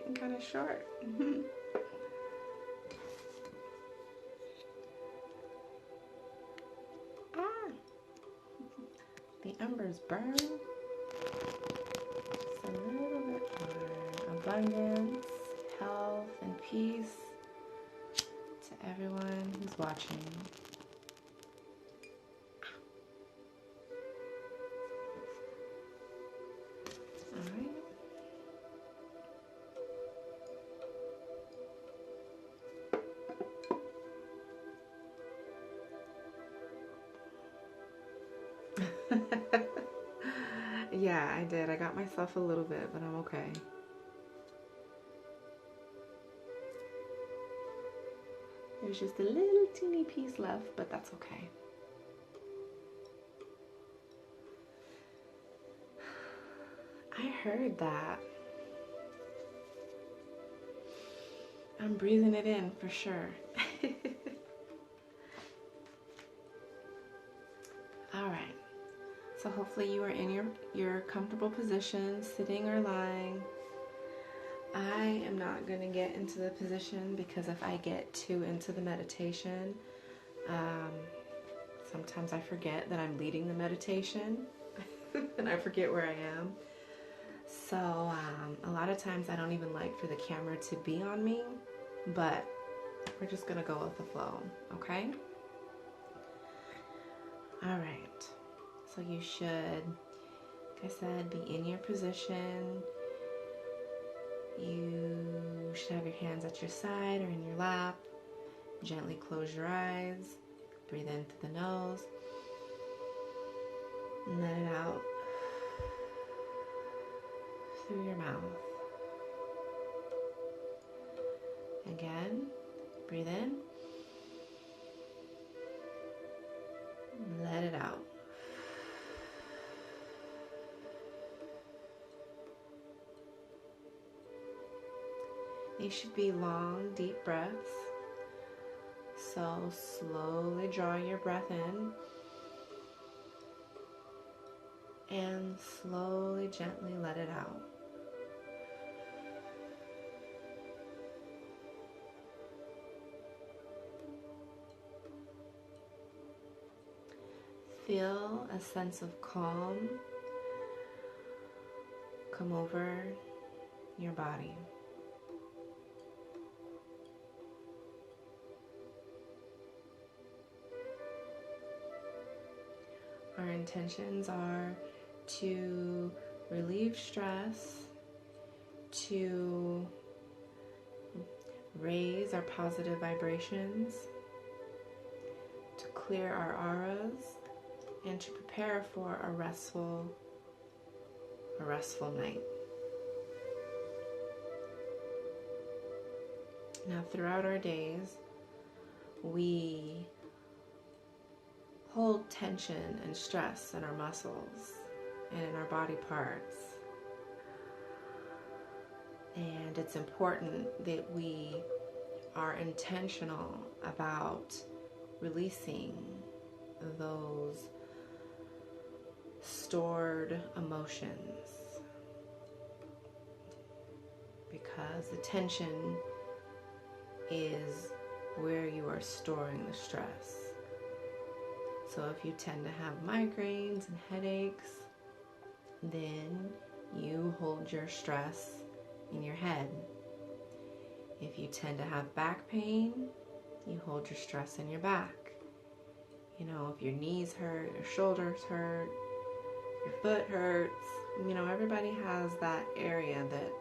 getting kind of short. Ah, the embers burn. Just a little bit more. Abundance, health, and peace to everyone who's watching. Yeah, I did. I got myself a little bit, but I'm okay. There's just a little teeny piece left, but that's okay. I heard that. I'm breathing it in for sure. All right. So hopefully you are in your comfortable position, sitting or lying. I am not going to get into the position because if I get too into the meditation, sometimes I forget that I'm leading the meditation and I forget where I am. So a lot of times I don't even like for the camera to be on me, but we're just going to go with the flow, okay? All right. So you should, like I said, be in your position. You should have your hands at your side or in your lap. Gently close your eyes. Breathe in through the nose. And let it out through your mouth. Again, breathe in. Let it out. These should be long, deep breaths. So slowly draw your breath in and slowly, gently let it out. Feel a sense of calm come over your body. Our intentions are to relieve stress, to raise our positive vibrations, to clear our auras, and to prepare for a restful night. Now, throughout our days, we hold tension and stress in our muscles and in our body parts. And it's important that we are intentional about releasing those stored emotions, because the tension is where you are storing the stress. So if you tend to have migraines and headaches, then you hold your stress in your head. If you tend to have back pain, you hold your stress in your back. You know, if your knees hurt, your shoulders hurt, your foot hurts, you know, everybody has that area that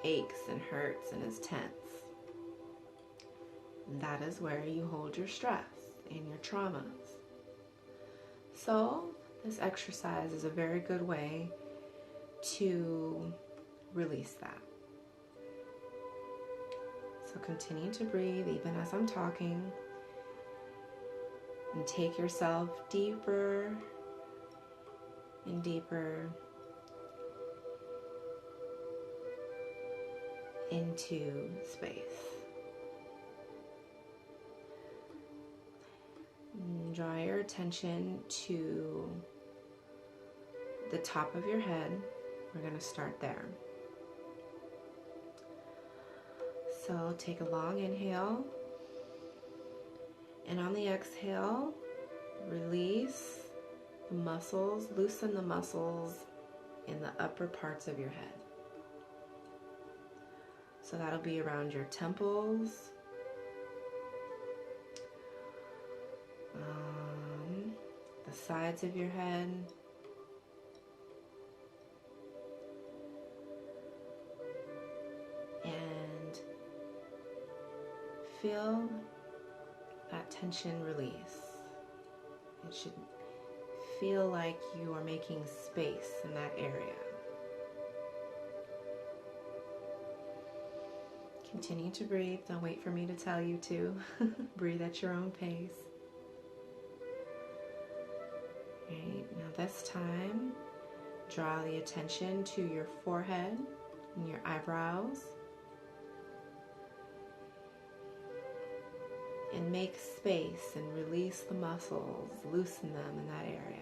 aches and hurts and is tense. That is where you hold your stress and your traumas. So this exercise is a very good way to release that. So continue to breathe even as I'm talking, and take yourself deeper and deeper into space. And draw your attention to the top of your head. We're going to start there. So take a long inhale, and on the exhale, release the muscles, loosen the muscles in the upper parts of your head. So that'll be around your temples, the sides of your head, and feel that tension release. It should feel like you are making space in that area. Continue to breathe. Don't wait for me to tell you to. Breathe at your own pace. Right, now this time, draw the attention to your forehead and your eyebrows. And make space and release the muscles, loosen them in that area.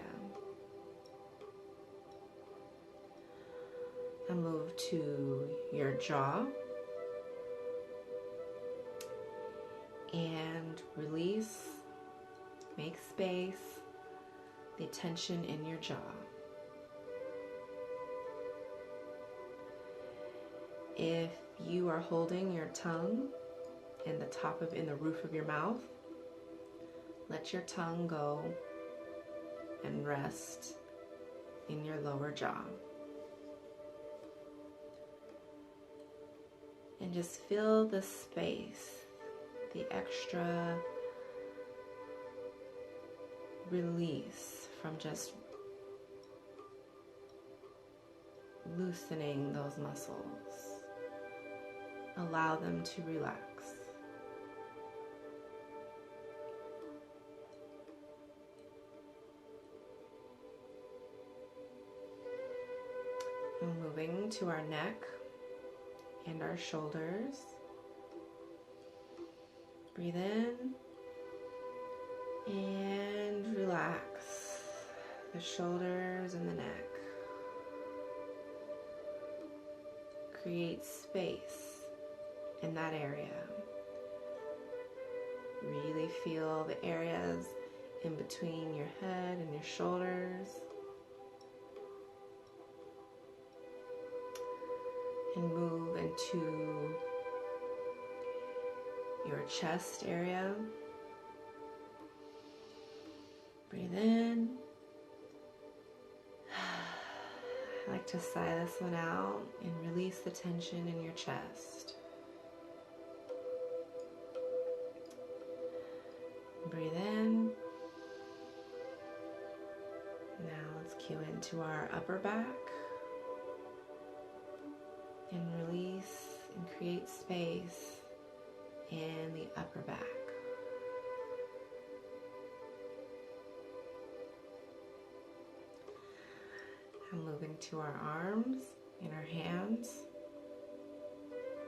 And move to your jaw. And release, make space, the tension in your jaw. If you are holding your tongue in the roof of your mouth, let your tongue go and rest in your lower jaw. And just fill the space, the extra release from just loosening those muscles. Allow them to relax. And moving to our neck and our shoulders. Breathe in and relax the shoulders and the neck. Create space in that area. Really feel the areas in between your head and your shoulders. And move into your chest area. Breathe in. I like to sigh this one out and release the tension in your chest. Breathe in. Now let's cue into our upper back. And release and create space in the upper back. And moving to our arms and our hands.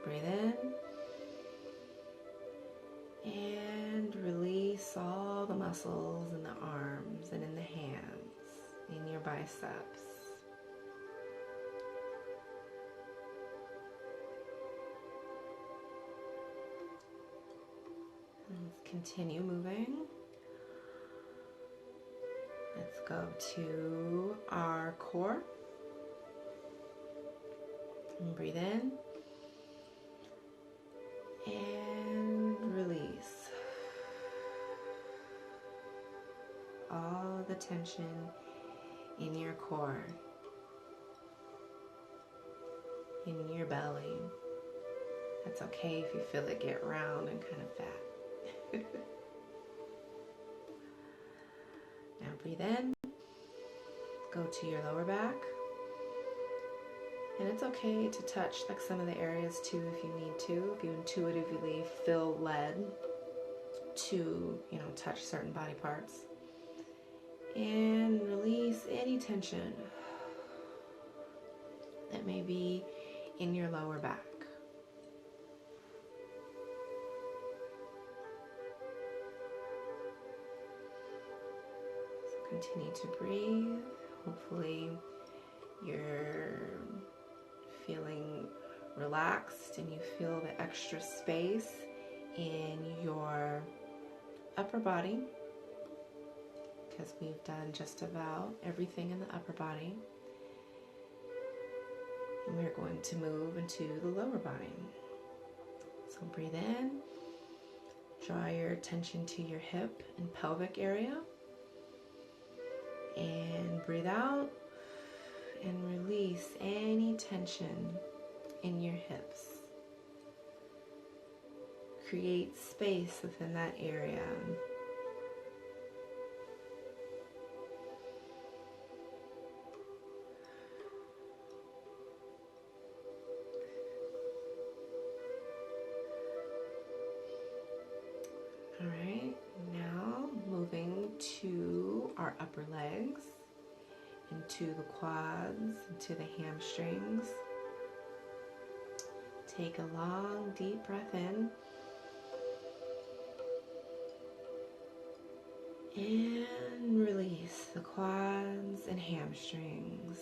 Breathe in. And release all the muscles in the arms and in the hands, in your biceps. Let's continue moving. Let's go to our core. And breathe in. And release all the tension in your core, in your belly. That's okay if you feel it get round and kind of fat. Now breathe in, go to your lower back, and it's okay to touch like some of the areas too if you need to, if you intuitively feel led to, touch certain body parts. And release any tension that may be in your lower back. Continue to breathe. Hopefully you're feeling relaxed and you feel the extra space in your upper body, because we've done just about everything in the upper body. And we're going to move into the lower body. So breathe in, draw your attention to your hip and pelvic area, and breathe out and release any tension in your hips. Create space within that area. All right, now moving to our upper legs, into the quads, into the hamstrings. Take a long, deep breath in. And release the quads and hamstrings,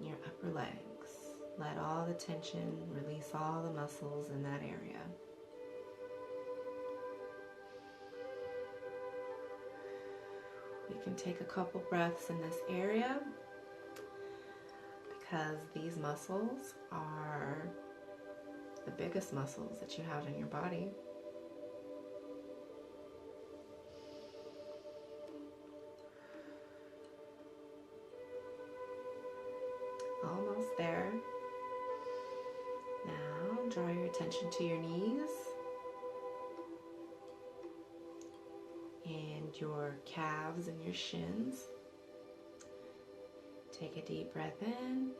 your upper legs. Let all the tension, release all the muscles in that area. We can take a couple breaths in this area because these muscles are the biggest muscles that you have in your body. Almost there. Now draw your attention to your knees and your calves and your shins. Take a deep breath in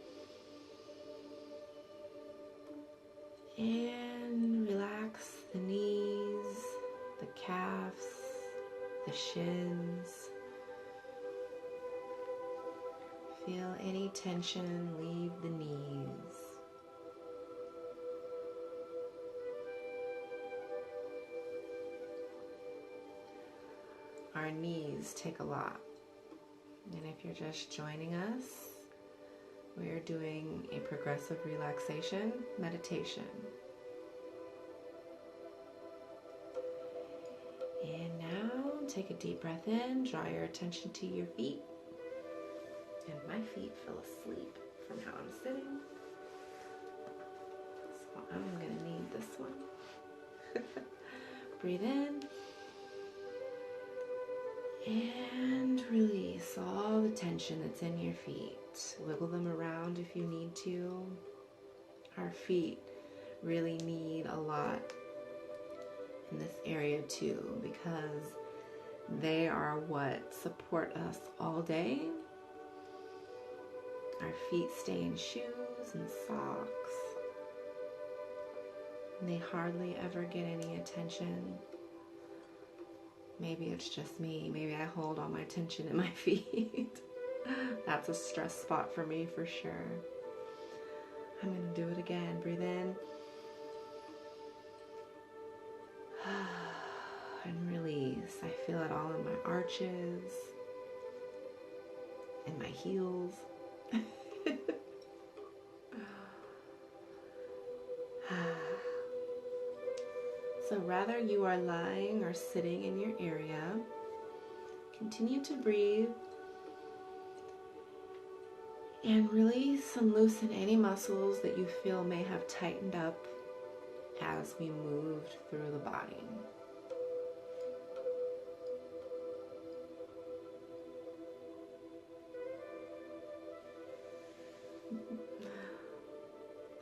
and relax the knees, the calves, the shins. Feel any tension leave the knees. Our knees take a lot. And if you're just joining us, we're doing a progressive relaxation meditation. And now take a deep breath in, draw your attention to your feet. And my feet fell asleep from how I'm sitting. So I'm going to need this one. Breathe in. And release all the tension that's in your feet. Wiggle them around if you need to. Our feet really need a lot in this area too, because they are what support us all day. Our feet stay in shoes and socks. And they hardly ever get any attention. Maybe it's just me. Maybe I hold all my tension in my feet. That's a stress spot for me for sure. I'm going to do it again. Breathe in. And release. I feel it all in my arches, in my heels. So whether you are lying or sitting in your area, continue to breathe and release and loosen any muscles that you feel may have tightened up as we moved through the body.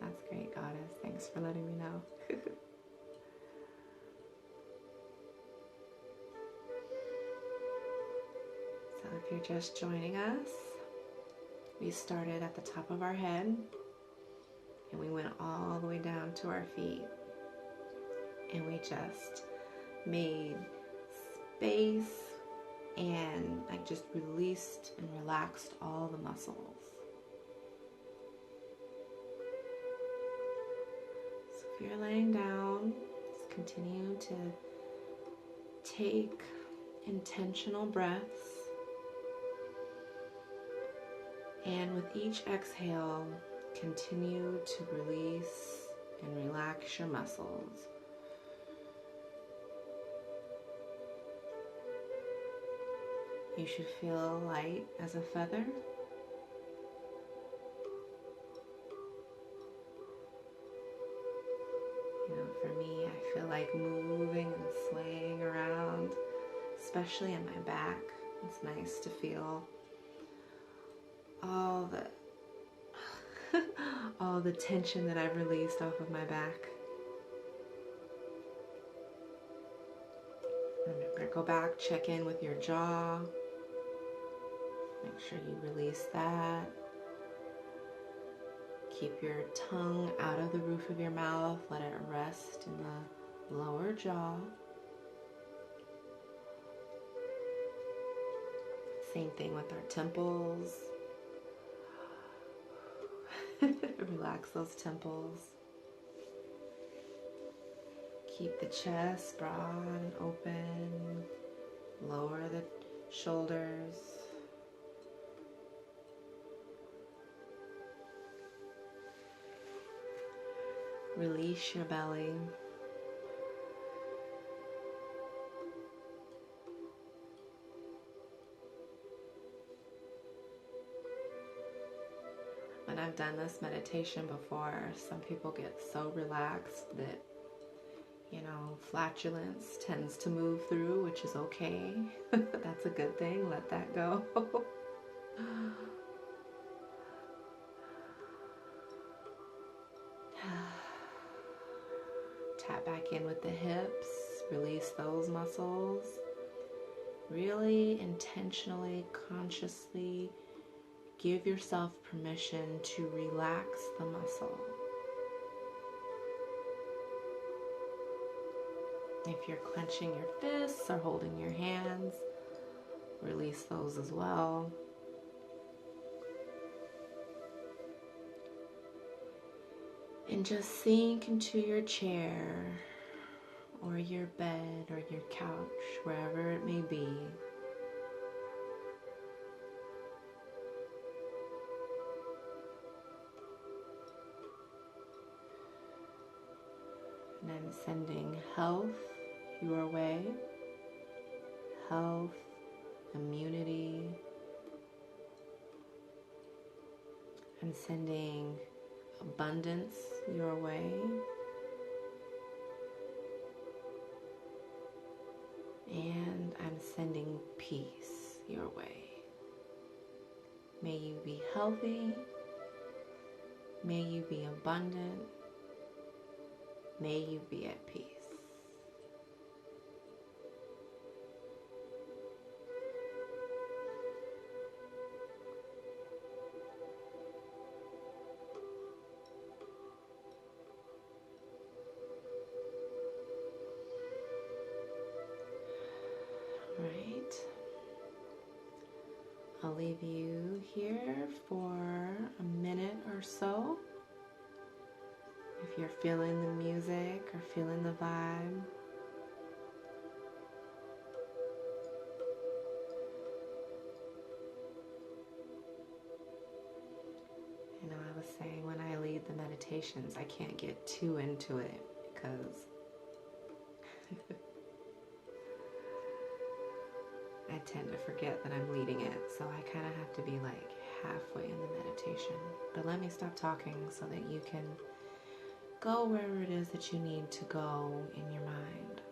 That's great, Goddess. Thanks for letting me know. So if you're just joining us, we started at the top of our head and we went all the way down to our feet. And we just made space and I just released and relaxed all the muscles. So if you're laying down, just continue to take intentional breaths. And with each exhale, continue to release and relax your muscles. You should feel light as a feather. For me, I feel like moving and swaying around, especially in my back. It's nice to feel all the tension that I've released off of my back. Remember, go back, check in with your jaw. Make sure you release that. Keep your tongue out of the roof of your mouth. Let it rest in the lower jaw. Same thing with our temples. Relax those temples. Keep the chest broad and open. Lower the shoulders. Release your belly. When I've done this meditation before, some people get so relaxed that, flatulence tends to move through, which is okay. That's a good thing. Let that go. Tap back in with the hips. Release those muscles. Really intentionally, consciously give yourself permission to relax the muscle. If you're clenching your fists or holding your hands, release those as well. And just sink into your chair or your bed or your couch, wherever it may be. And I'm sending health your way, health, immunity. I'm sending abundance your way. And I'm sending peace your way. May you be healthy. May you be abundant. May you be at peace. Right. I'll leave you here for a minute or so. If you're feeling the music or feeling the vibe. I was saying when I lead the meditations, I can't get too into it because I tend to forget that I'm leading it, so I kind of have to be like halfway in the meditation. But let me stop talking so that you can go wherever it is that you need to go in your mind.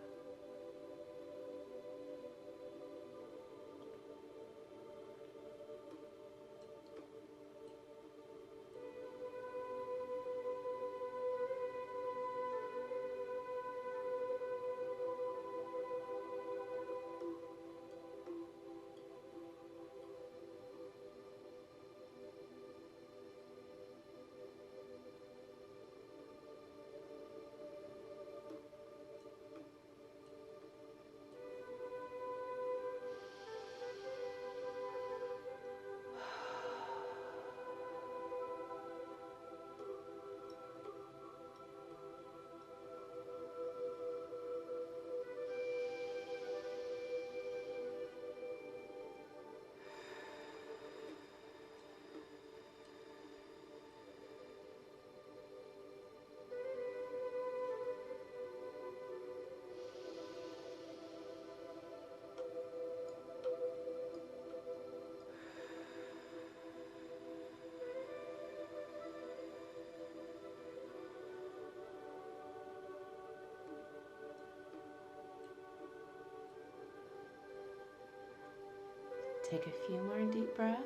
take a few more deep breaths.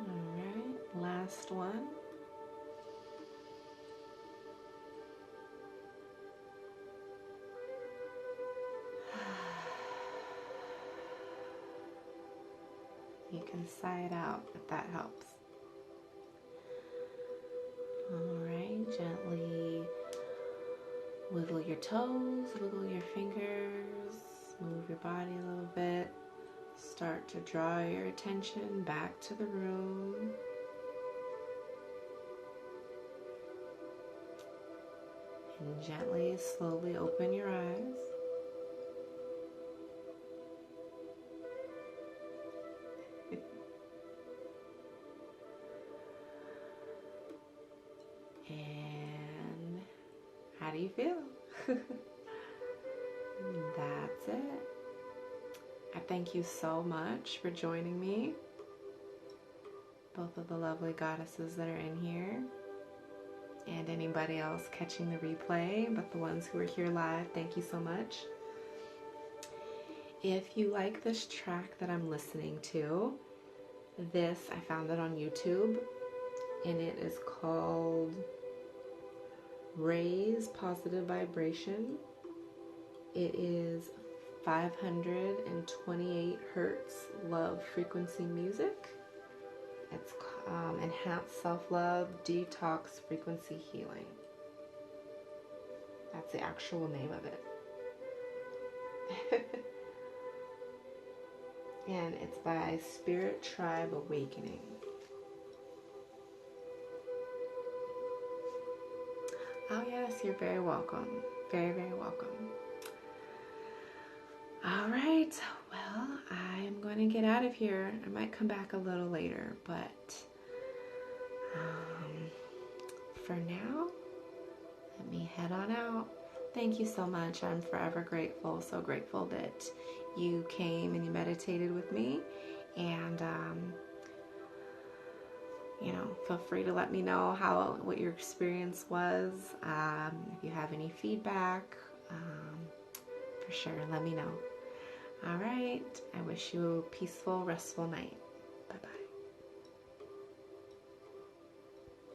All right, last one. You can sigh it out if that helps. All right, gently wiggle your toes, wiggle your fingers, move your body a little bit. Start to draw your attention back to the room. And gently, slowly open your eyes. And how do you feel? That's it. I thank you so much for joining me. Both of the lovely goddesses that are in here, and anybody else catching the replay, but the ones who are here live, thank you so much. If you like this track that I'm listening to, I found it on YouTube, and it is called Raise Positive Vibration. It is 528 hertz love frequency music. It's Enhanced Self-Love Detox Frequency Healing. That's the actual name of it. And it's by Spirit Tribe Awakening. Oh yes, you're very welcome. Very, very welcome. All right, well, I'm going to get out of here. I might come back a little later, but for now, let me head on out. Thank you so much. I'm forever grateful, so grateful that you came and you meditated with me. And, feel free to let me know what your experience was. If you have any feedback, for sure, let me know. All right, I wish you a peaceful, restful night.